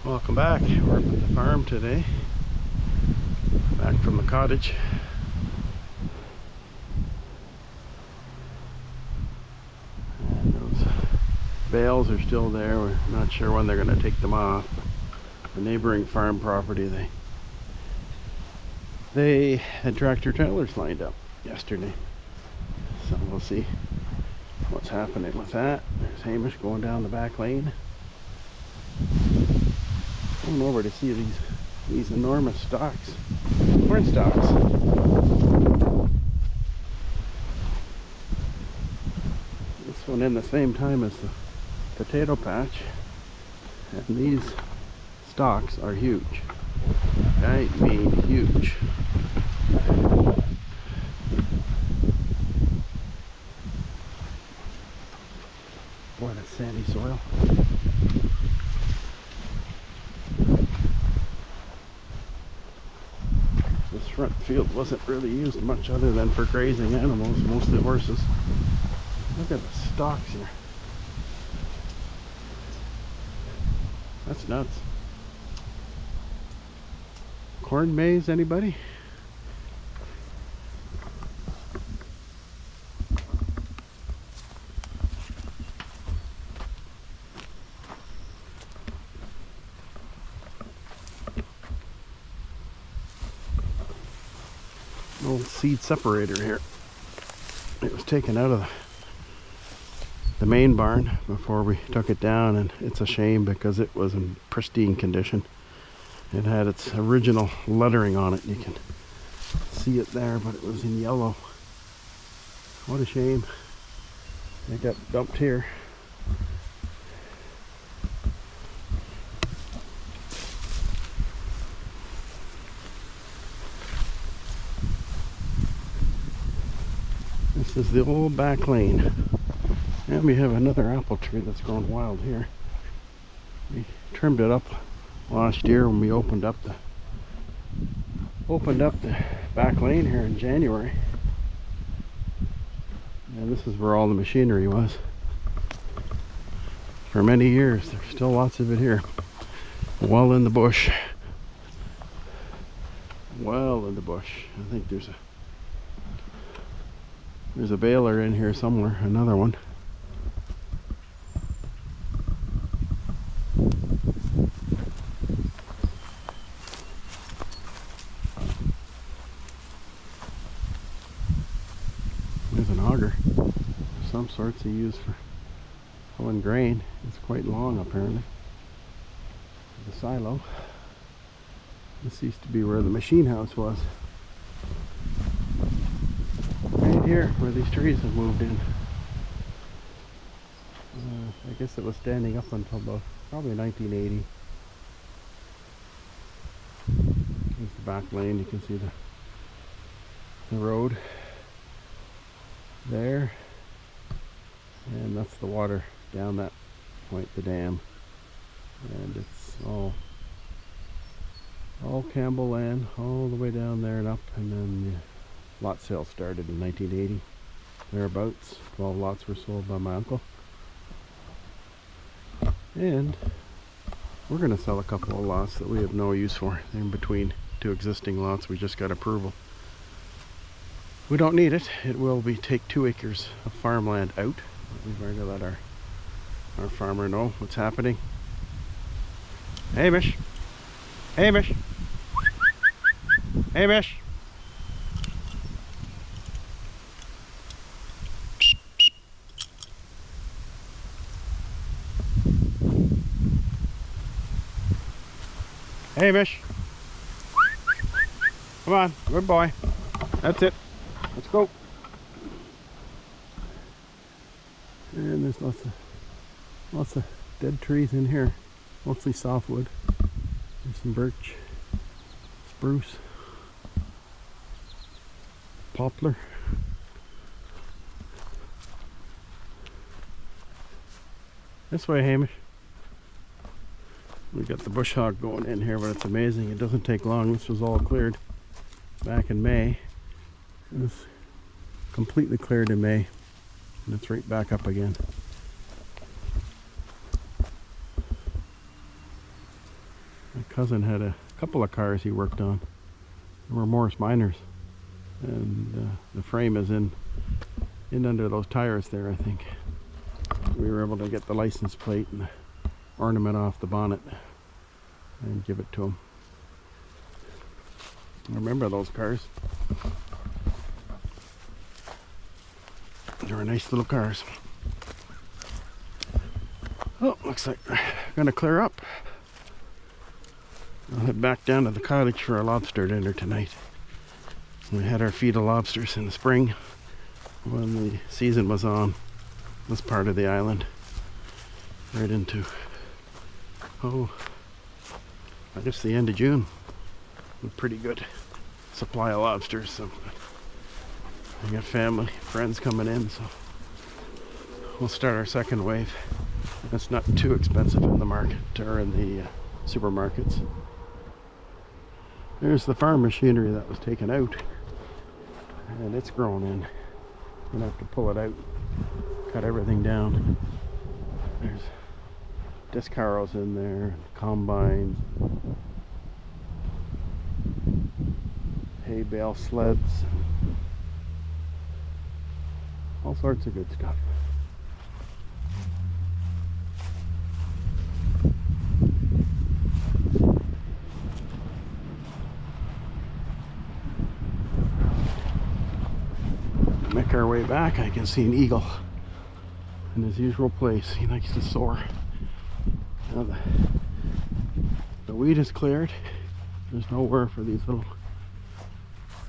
Welcome back. We're up at the farm today. Back from the cottage. And those bales are still there. We're not sure when they're going to take them off. The neighboring farm property, they had tractor trailers lined up yesterday. So we'll see what's happening with that. There's Hamish going down the back lane. Going over to see these enormous stalks, corn stalks. This one in the same time as the potato patch, and these stalks are huge. I mean huge. Boy, that's sandy soil. This front field wasn't really used much other than for grazing animals, mostly horses. Look at the stalks here. That's nuts. Corn maze, anybody? Old seed separator here. It was taken out of the main barn before we took it down, and it's a shame because it was in pristine condition. It had its original lettering on it. You can see it there, but it was in yellow. What a shame. It got dumped here. This is the old back lane. And we have another apple tree that's grown wild here. We trimmed it up last year when we opened up the back lane here in January. And this is where all the machinery was. For many years. There's still lots of it here. Well in the bush. Well in the bush. I think there's a baler in here somewhere, another one. There's an auger of some sorts he used for pulling grain. It's quite long apparently. The silo. This used to be where the machine house was. Right here where these trees have moved in. I guess it was standing up until about probably 1980. There's the back lane. You can see the road there, and that's the water down that point, the dam, and it's all Campbell land all the way down there and up, and then the lot sale started in 1980 thereabouts. 12 lots were sold by my uncle, and we're going to sell a couple of lots that we have no use for. They're in between two existing lots. We just got approval. We don't need it. It will take 2 acres of farmland out. We've already let our farmer know what's happening. Hamish! Hamish! Hamish! Hamish! Come on, good boy. That's it. Let's go. And there's lots of dead trees in here, mostly softwood. There's some birch, spruce, poplar. This way, Hamish. We got the bush hog going in here, but it's amazing. It doesn't take long. This was all cleared back in May. It was completely cleared in May, and it's right back up again. My cousin had a couple of cars he worked on. They were Morris Miners, and the frame is in under those tires there, I think. We were able to get the license plate and the ornament off the bonnet and give it to him. I remember those cars. They were nice little cars. Oh, looks like we're gonna clear up. I'll head back down to the cottage for a lobster dinner tonight. We had our feed of lobsters in the spring when the season was on this part of the island, right into, I guess the end of June. A pretty good supply of lobsters, so I got family, friends coming in, so we'll start our second wave. It's not too expensive in the market or in the supermarkets. There's the farm machinery that was taken out, and it's grown in. I'm gonna have to pull it out, cut everything down. There's disc harrows in there, combines, hay bale sleds, all sorts of good stuff. Make our way back. I can see an eagle in his usual place. He likes to soar. Now the weed is cleared. There's nowhere for these little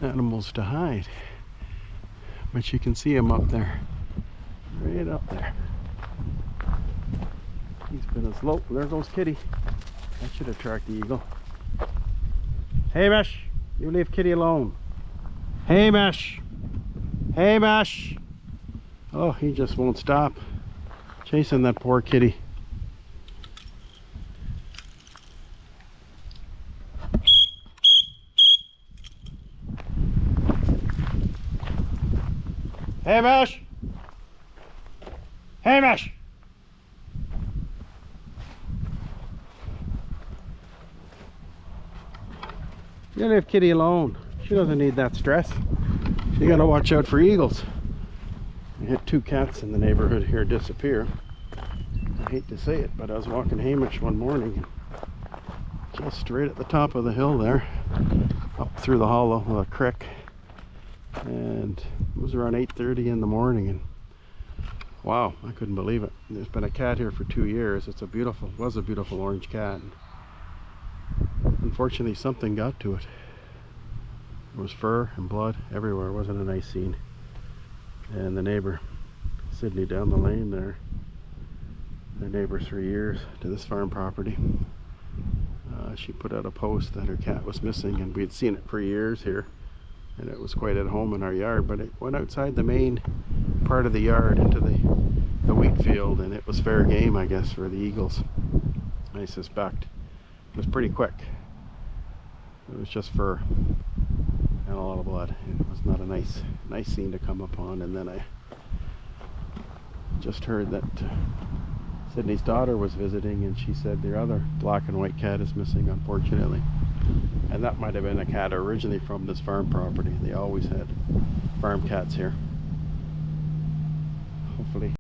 animals to hide, but you can see him up there, right up there. He's been as low. There goes Kitty. That should attract the eagle. Hey Mesh, you leave Kitty alone. Hey Mesh. Hey Mesh. Oh, he just won't stop chasing that poor kitty. Hey Mesh. Hey Mesh. You leave Kitty alone. She doesn't need that stress. You gotta watch out for eagles. I had 2 cats in the neighborhood here disappear. I hate to say it, but I was walking Hamish one morning, and just right at the top of the hill there, up through the hollow of a creek, and it was around 8:30 in the morning, and wow, I couldn't believe it. There's been a cat here for 2 years. It was a beautiful orange cat. Unfortunately, something got to it. There was fur and blood everywhere. It wasn't a nice scene. And the neighbor, Sydney, down the lane there, they're neighbors for years to this farm property. She put out a post that her cat was missing, and we'd seen it for years here, and it was quite at home in our yard, but it went outside the main part of the yard into the wheat field, and it was fair game, I guess, for the eagles, I suspect. It was pretty quick. It was just fur and a lot of blood. It was not a nice scene to come upon. And then I just heard that Sydney's daughter was visiting, and she said their other black and white cat is missing, unfortunately. And that might have been a cat originally from this farm property. They always had farm cats here. Hopefully